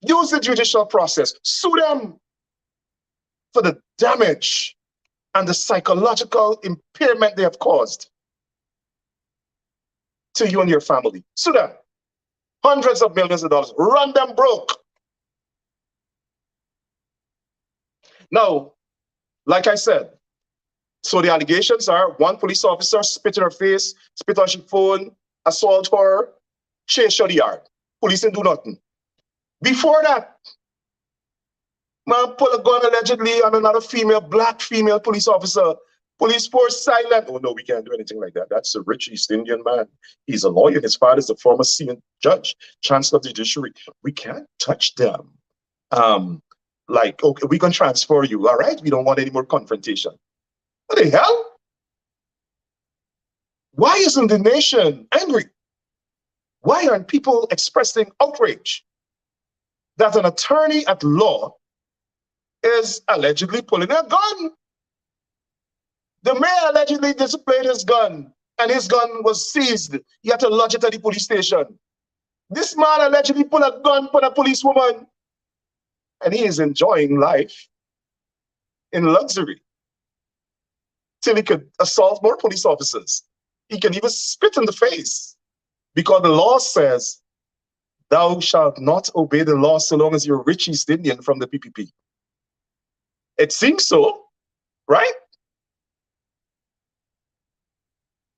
Use the judicial process. Sue them for the damage and the psychological impairment they have caused to you and your family. Sue them. Hundreds of millions of dollars. Run them broke. Now, like I said, so the allegations are one police officer spit in her face, spit on her phone, assault her, chase her the yard. Police didn't do nothing. Before that, man pull a gun allegedly on another black female police officer. Police force silent. Oh no, we can't do anything like that. That's a rich East Indian man. He's a lawyer. His father is a former senior judge, chancellor of the judiciary. We can't touch them. Like, okay, we can transfer you, all right? We don't want any more confrontation. What the hell? Why isn't the nation angry? Why aren't people expressing outrage that an attorney at law is allegedly pulling a gun? The mayor allegedly displayed his gun, and his gun was seized. He had to lodge it at the police station. This man allegedly pulled a gun for a policewoman, and he is enjoying life in luxury till he could assault more police officers. He can even spit in the face because the law says, "Thou shalt not obey the law so long as you're a rich East Indian from the PPP." It seems so, right?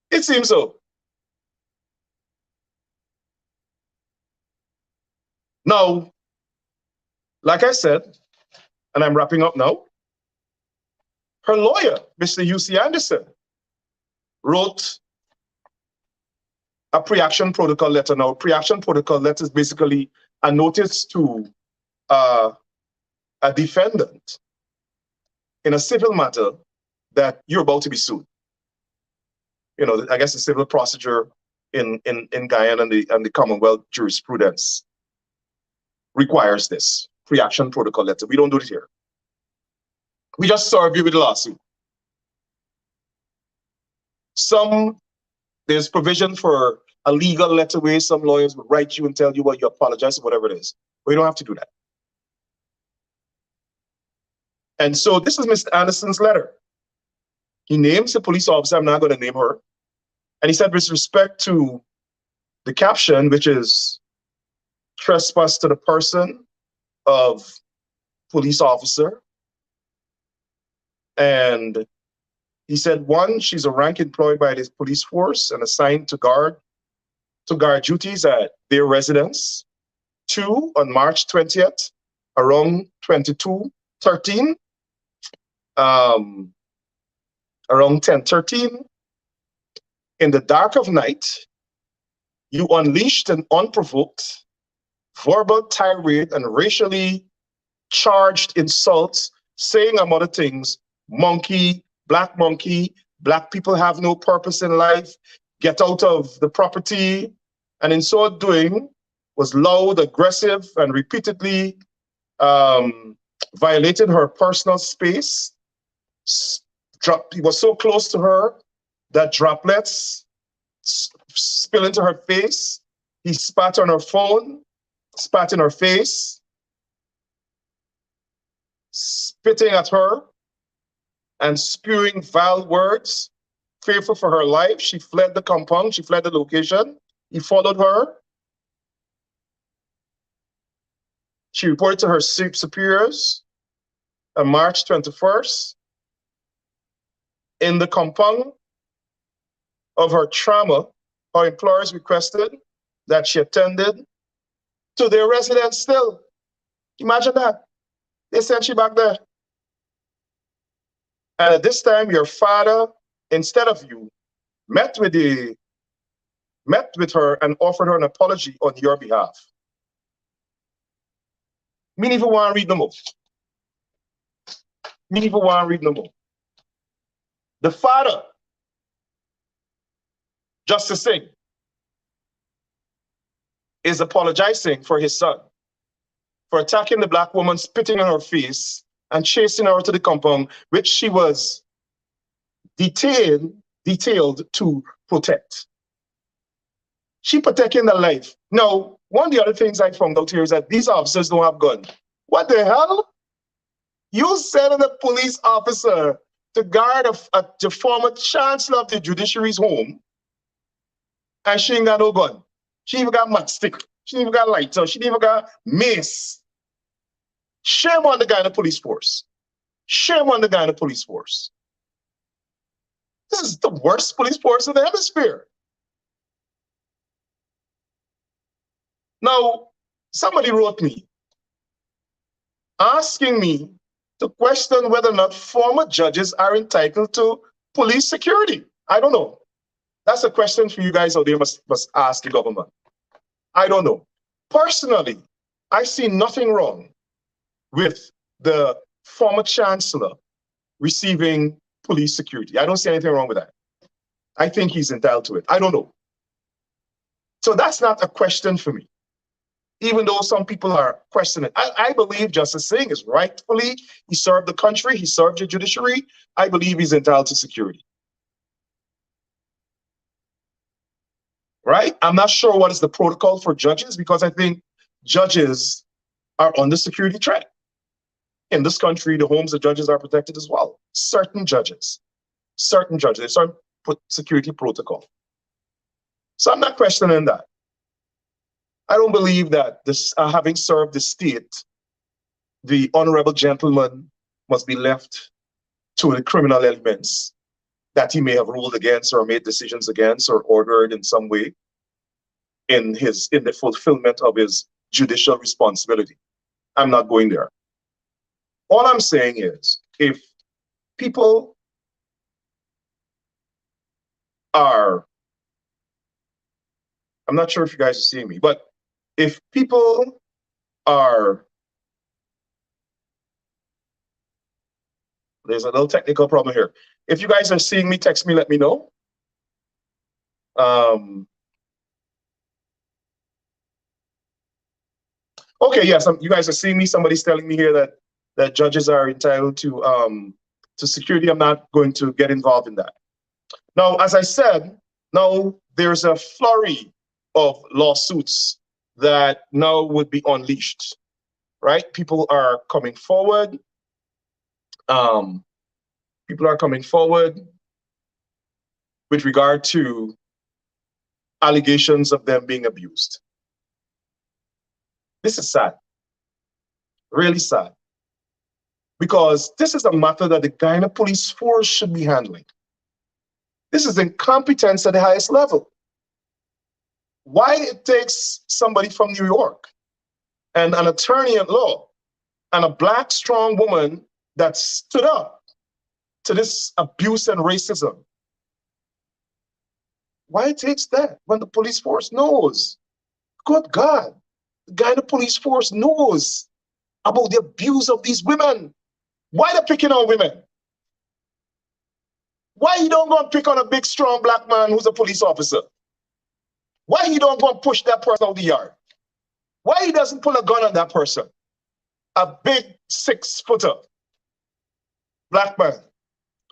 It seems so. Now, like I said, and I'm wrapping up now, her lawyer, Mr. U.C. Anderson, wrote a pre-action protocol letter. Now, pre-action protocol letter is basically a notice to a defendant in a civil matter that you're about to be sued. You know, I guess the civil procedure in Guyana and the Commonwealth jurisprudence requires this pre-action protocol letter. We don't do it here. We just serve you with a lawsuit. There's provision for a legal letter where some lawyers would write you and tell you what you apologize or whatever it is. But you don't have to do that. And so this is Mr. Anderson's letter. He names the police officer. I'm not going to name her. And he said, with respect to the caption, which is trespass to the person of police officer. And he said, one, she's a rank employed by the police force and assigned to guard duties at their residence. Two, on March 20th, around 22:13, around 10:13, in the dark of night, you unleashed an unprovoked verbal tirade and racially charged insults, saying among other things, monkey, black people have no purpose in life, get out of the property, and in so doing was loud, aggressive, and repeatedly violated her personal space. He was so close to her that droplets spill into her face. He spat on her phone, spat in her face, spitting at her and spewing vile words, fearful for her life. She fled the compound, she fled the location. He followed her. She reported to her superiors on March 21st. In the compound of her trauma, her employers requested that she attended to their residence still. Imagine that. They sent you back there. And at this time, your father, instead of you, met with her and offered her an apology on your behalf. Me never want to read no more. Me never want to read no more. The father, Justice Singh, is apologizing for his son for attacking the black woman, spitting on her face, and chasing her to the compound, which she was detailed to protect. She protecting the life. Now, one of the other things I found out here is that these officers don't have guns. What the hell? You sending a police officer to guard the former chancellor of the judiciary's home, and she ain't got no gun. She even got matchstick. She even got lighter. She even got mace. Shame on the guy in the police force. Shame on the guy in the police force. This is the worst police force in the hemisphere. Now, somebody wrote me asking me to question whether or not former judges are entitled to police security. I don't know. That's a question for you guys out there must ask the government. I don't know. Personally, I see nothing wrong with the former chancellor receiving police security. I don't see anything wrong with that. I think he's entitled to it. I don't know. So that's not a question for me, even though some people are questioning. I believe Justice Singh is rightfully, he served the country, he served the judiciary. I believe he's entitled to security. Right? I'm not sure what is the protocol for judges, because I think judges are under security threat. In this country, the homes of judges are protected as well. Certain judges, there's some security protocol. So I'm not questioning that. I don't believe that this, having served the state, the honorable gentleman must be left to the criminal elements that he may have ruled against or made decisions against or ordered in some way in the fulfillment of his judicial responsibility. I'm not going there. All I'm saying is, if people are, I'm not sure if you guys are seeing me, but if people are, there's a little technical problem here. If you guys are seeing me, text me, let me know. Okay, yes, you guys are seeing me. Somebody's telling me here that judges are entitled to security. I'm not going to get involved in that. Now, as I said, now there's a flurry of lawsuits that now would be unleashed, right? People are coming forward. People are coming forward with regard to allegations of them being abused. This is sad, really sad, because this is a matter that the Guyana police force should be handling. This is incompetence at the highest level. Why it takes somebody from New York and an attorney at law and a black strong woman that stood up to this abuse and racism? Why it takes that when the police force knows? Good God, the Guyana police force knows about the abuse of these women. Why they're picking on women? Why you don't go and pick on a big, strong black man who's a police officer? Why he don't go and push that person out the yard? Why he doesn't pull a gun on that person? A big 6-footer black man,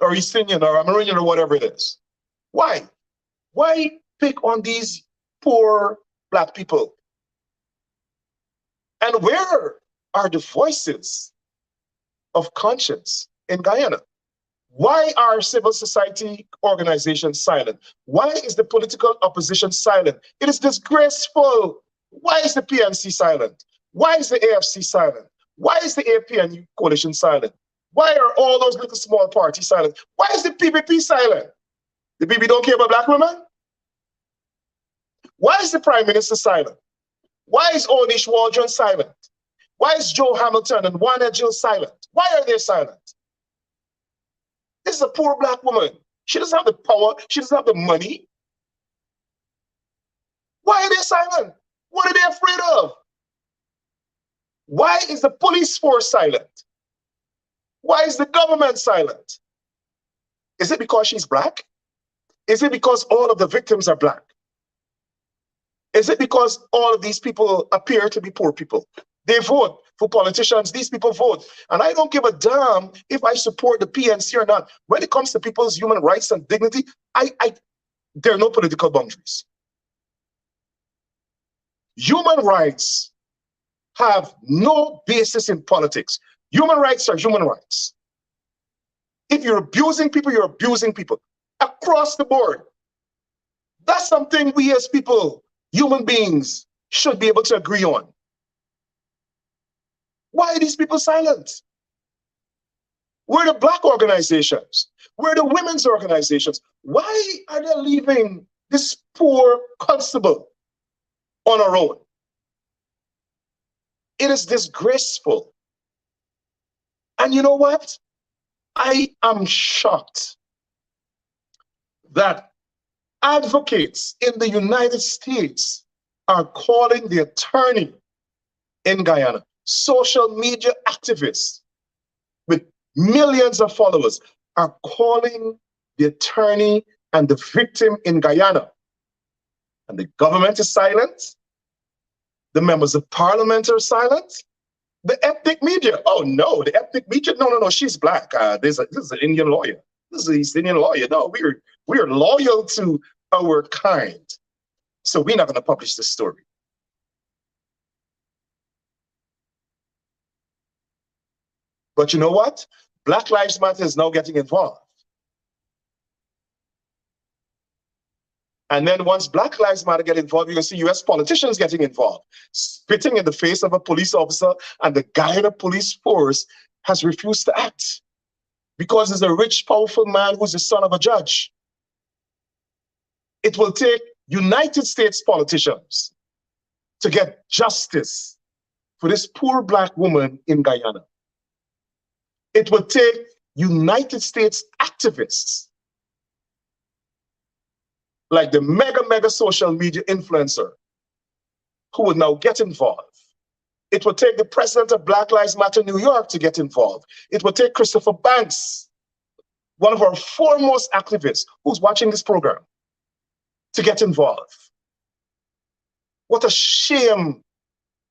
or East Indian, or Amerindian, or whatever it is. Why? Why pick on these poor Black people? And where are the voices of conscience in Guyana? Why are civil society organizations silent? Why is the political opposition silent? It is disgraceful. Why is the PNC silent? Why is the AFC silent? Why is the APNU coalition silent? Why are all those little small parties silent? Why is the PPP silent? The PPP don't care about Black women? Why is the Prime Minister silent? Why is Onish Waldron silent? Why is Joe Hamilton and Juana Jill silent? Why are they silent? This is a poor Black woman. She doesn't have the power. She doesn't have the money. Why are they silent? What are they afraid of? Why is the police force silent? Why is the government silent? Is it because she's Black? Is it because all of the victims are Black? Is it because all of these people appear to be poor people? They vote for politicians. These people vote. And I don't give a damn if I support the PNC or not. When it comes to people's human rights and dignity, there are no political boundaries. Human rights have no basis in politics. Human rights are human rights. If you're abusing people, you're abusing people across the board. That's something we as people, human beings, should be able to agree on. Why are these people silent? Where are the Black organizations? Where are the women's organizations? Why are they leaving this poor constable on her own? It is disgraceful. And you know what? I am shocked that advocates in the United States are calling the attorney in Guyana, social media activists with millions of followers, are calling the attorney and the victim in Guyana. And the government is silent. The members of parliament are silent. The ethnic media, oh no, the ethnic media, no, she's Black. This is an Indian lawyer. This is an East Indian lawyer. No, we are loyal to our kind. So we're not going to publish this story. But you know what? Black Lives Matter is now getting involved. And then once Black Lives Matter get involved, you can see US politicians getting involved, spitting in the face of a police officer, and the Guyana police force has refused to act because he's a rich, powerful man who's the son of a judge. It will take United States politicians to get justice for this poor Black woman in Guyana. It will take United States activists like the mega social media influencer who would now get involved. It will take the president of Black Lives Matter New York to get involved. It will take Christopher Banks, one of our foremost activists who's watching this program, to get involved. What a shame.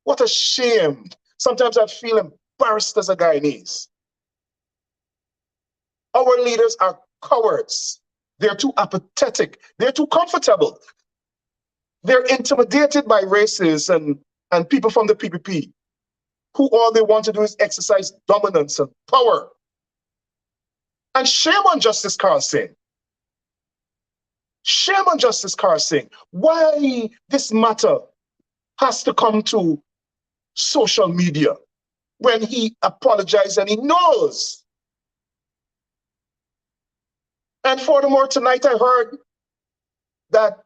What a shame. Sometimes I feel embarrassed as a Guyanese. Our leaders are cowards. They're too apathetic. They're too comfortable. They're intimidated by racists and people from the PPP, who all they want to do is exercise dominance and power. And shame on Justice Carl Singh. Shame on Justice Carl Singh. Why this matter has to come to social media when he apologized and he knows. And furthermore, tonight I heard that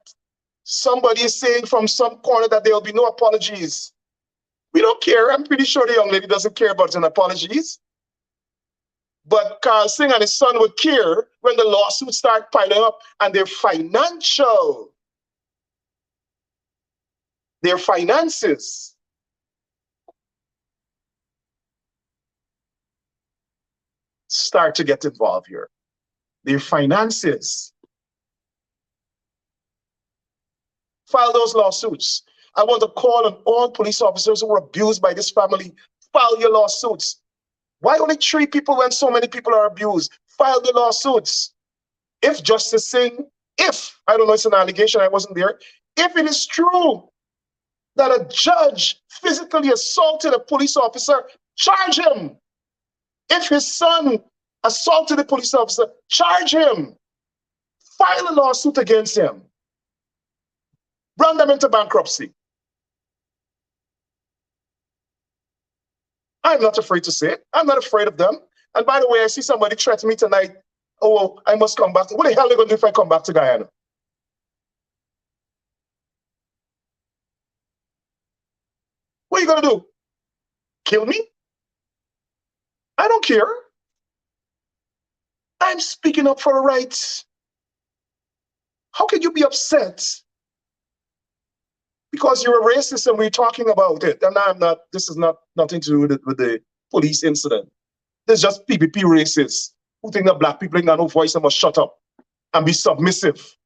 somebody is saying from some corner that there will be no apologies. We don't care. I'm pretty sure the young lady doesn't care about an apologies. But Carl Singh and his son would care when the lawsuits start piling up and their finances start to get involved here. Their finances. File those lawsuits. I want to call on all police officers who were abused by this family. File your lawsuits. Why only 3 people when so many people are abused? File the lawsuits. If Justice Singh, I don't know, it's an allegation, I wasn't there. If it is true that a judge physically assaulted a police officer, charge him. If his son assaulted a police officer, charge him. File a lawsuit against him. Run them into bankruptcy. I'm not afraid to say it. I'm not afraid of them. And by the way, I see somebody threaten me tonight. Oh, well, I must come back. What the hell are they going to do if I come back to Guyana? What are you going to do? Kill me? I don't care. I'm speaking up for the rights. How can you be upset because you're a racist and we're talking about it? And I'm not, this is not nothing to do with the police incident. There's just PPP racists who think that black people ain't got no voice and must shut up and be submissive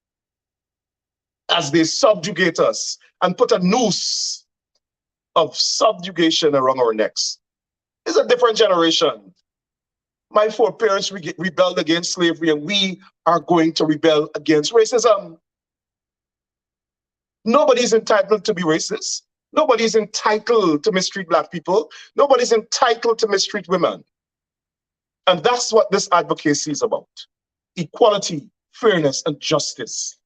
as they subjugate us and put a noose of subjugation around our necks. It's a different generation. My foreparents rebelled against slavery, and we are going to rebel against racism. Nobody's entitled to be racist. Nobody's entitled to mistreat black people. Nobody's entitled to mistreat women. And that's what this advocacy is about. Equality, fairness, and justice.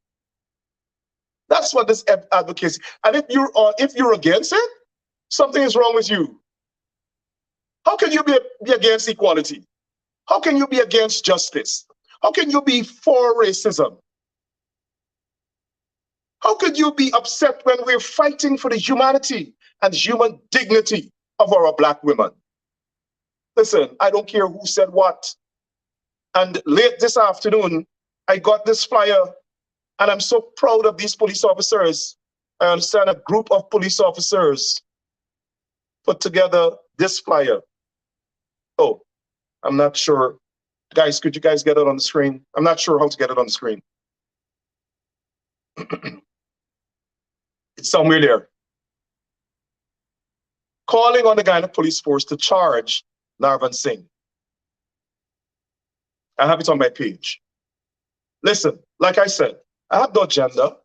That's what this advocacy. And if you're against it, something is wrong with you. How can you be against equality? How can you be against justice? How can you be for racism? How could you be upset when we're fighting for the humanity and human dignity of our black women? Listen, I don't care who said what. And late this afternoon, I got this flyer, and I'm so proud of these police officers. I understand a group of police officers put together this flyer. Oh, I'm not sure. Guys, could you guys get it on the screen? I'm not sure how to get it on the screen. It's somewhere there. Calling on the Guyana Police Force to charge Nirvan Singh. I have it on my page. Listen, like I said, I have no agenda.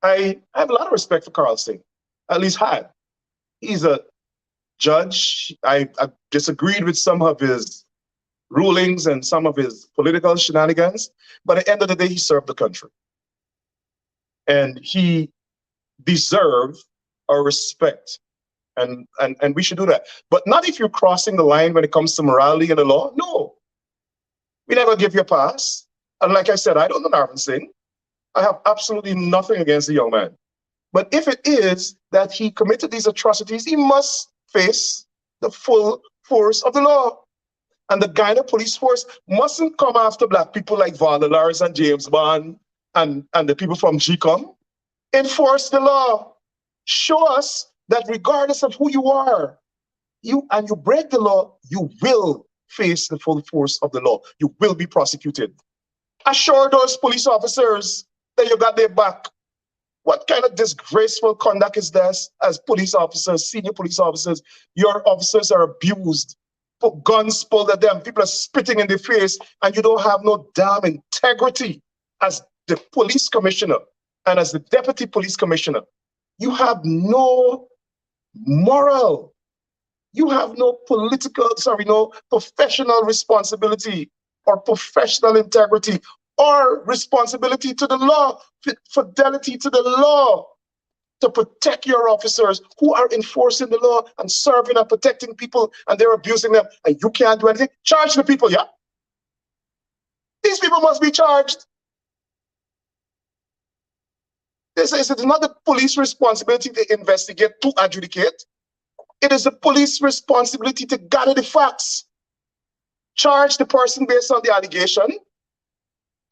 I have a lot of respect for Carl Singh, at least had. He's a judge. I disagreed with some of his rulings and some of his political shenanigans, but at the end of the day, he served the country. And he deserved our respect. And we should do that. But not if you're crossing the line when it comes to morality and the law. No. We never give you a pass. And like I said, I don't know Nirvan Singh. I have absolutely nothing against the young man. But if it is that he committed these atrocities, he must face the full force of the law. And the Guyana Police Force mustn't come after black people like Lars and James Bond and the people from GCOM. Enforce the law. Show us that regardless of who you are, you break the law, you will face the full force of the law. You will be prosecuted. Assure those police officers that you got their back. What kind of disgraceful conduct is this as police officers, senior police officers? Your officers are abused, guns pulled at them, people are spitting in their face, and you don't have no damn integrity as the police commissioner and as the deputy police commissioner. You have no moral. You have no no professional responsibility or professional integrity or responsibility to the law, fidelity to the law, to protect your officers who are enforcing the law and serving and protecting people, and they're abusing them, and you can't do anything. Charge the people, yeah? These people must be charged. This is not the police responsibility to investigate, to adjudicate. It is the police responsibility to gather the facts, charge the person based on the allegation,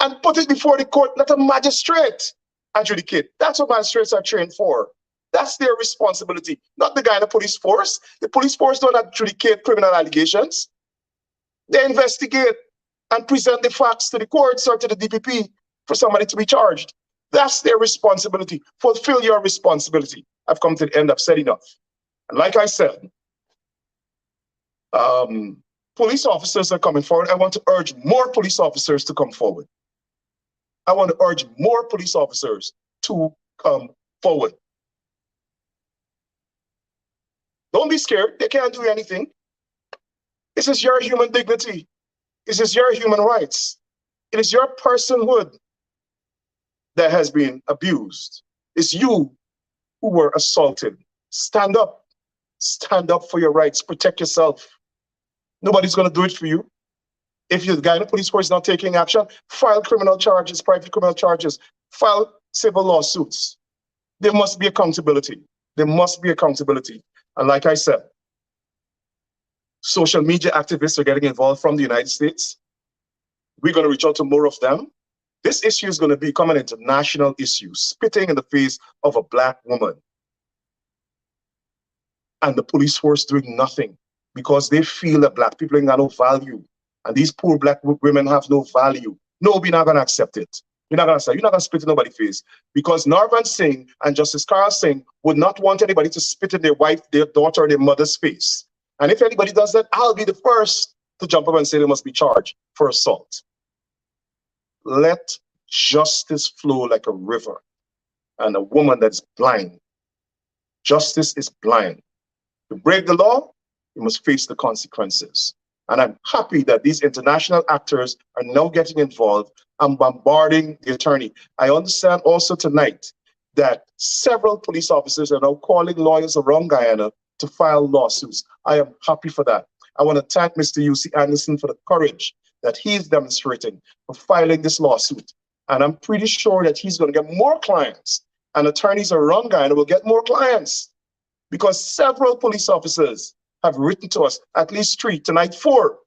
and put it before the court. Let a magistrate adjudicate. That's what magistrates are trained for. That's their responsibility, not the Guyana Police Force. The police force don't adjudicate criminal allegations. They investigate and present the facts to the courts or to the DPP for somebody to be charged. That's their responsibility. Fulfill your responsibility. I've come to the end. I've said enough. And like I said, police officers are coming forward. I want to urge more police officers to come forward. I want to urge more police officers to come forward. Don't be scared. They can't do anything. This is your human dignity. This is your human rights. It is your personhood that has been abused. It's you who were assaulted. Stand up. Stand up for your rights. Protect yourself. Nobody's going to do it for you. If the Guyana Police Force is not taking action, file criminal charges, private criminal charges, file civil lawsuits. There must be accountability. There must be accountability. And like I said, social media activists are getting involved from the United States. We're going to reach out to more of them. This issue is going to become an international issue, spitting in the face of a Black woman. And the police force doing nothing because they feel that Black people ain't got no value. And these poor Black women have no value. No, we're not going to accept it. You're not going to say, you're not going to spit in nobody's face. Because Nirvan Singh and Justice Carl Singh would not want anybody to spit in their wife, their daughter, or their mother's face. And if anybody does that, I'll be the first to jump up and say they must be charged for assault. Let justice flow like a river. And a woman that's blind, justice is blind. To break the law, you must face the consequences. And I'm happy that these international actors are now getting involved and bombarding the attorney. I understand also tonight that several police officers are now calling lawyers around Guyana to file lawsuits. I am happy for that. I want to thank Mr. U.C. Anderson for the courage that he's demonstrating for filing this lawsuit. And I'm pretty sure that he's going to get more clients, and attorneys around Guyana will get more clients, because several police officers have written to us, at least 3, tonight 4,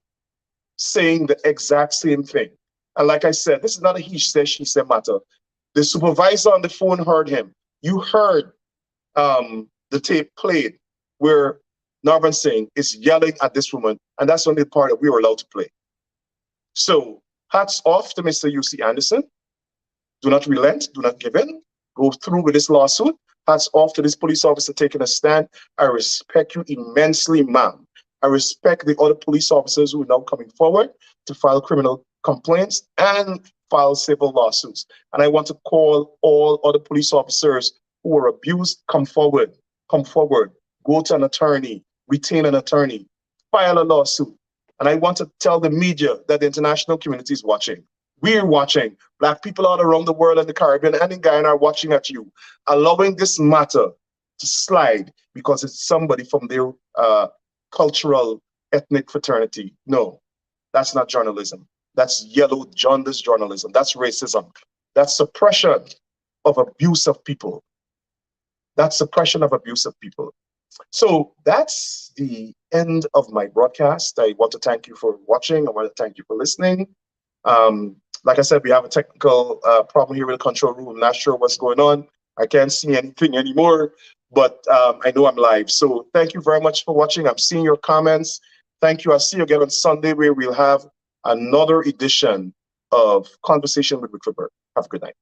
saying the exact same thing. And like I said, this is not a he said, she said matter. The supervisor on the phone heard him. You heard the tape played where Nirvan Singh is yelling at this woman, and that's only the part that we were allowed to play. So hats off to Mr. U.C. Anderson. Do not relent, do not give in. Go through with this lawsuit. Hats off to this police officer taking a stand. I respect you immensely, ma'am. I respect the other police officers who are now coming forward to file criminal complaints and file civil lawsuits. And I want to call all other police officers who were abused, come forward, go to an attorney, retain an attorney, file a lawsuit. And I want to tell the media that the international community is watching. We're watching. Black people all around the world and the Caribbean and in Guyana are watching at you, allowing this matter to slide because it's somebody from their cultural, ethnic fraternity. No, that's not journalism. That's yellow, jaundiced journalism. That's racism. That's suppression of abuse of people. That's suppression of abuse of people. So that's the end of my broadcast. I want to thank you for watching. I want to thank you for listening. Like I said, we have a technical problem here with the control room. I'm not sure what's going on. I can't see anything anymore, but I know I'm live. So thank you very much for watching. I'm seeing your comments. Thank you. I'll see you again on Sunday, where we'll have another edition of Conversation with RICKFORD BURKE. Have a good night.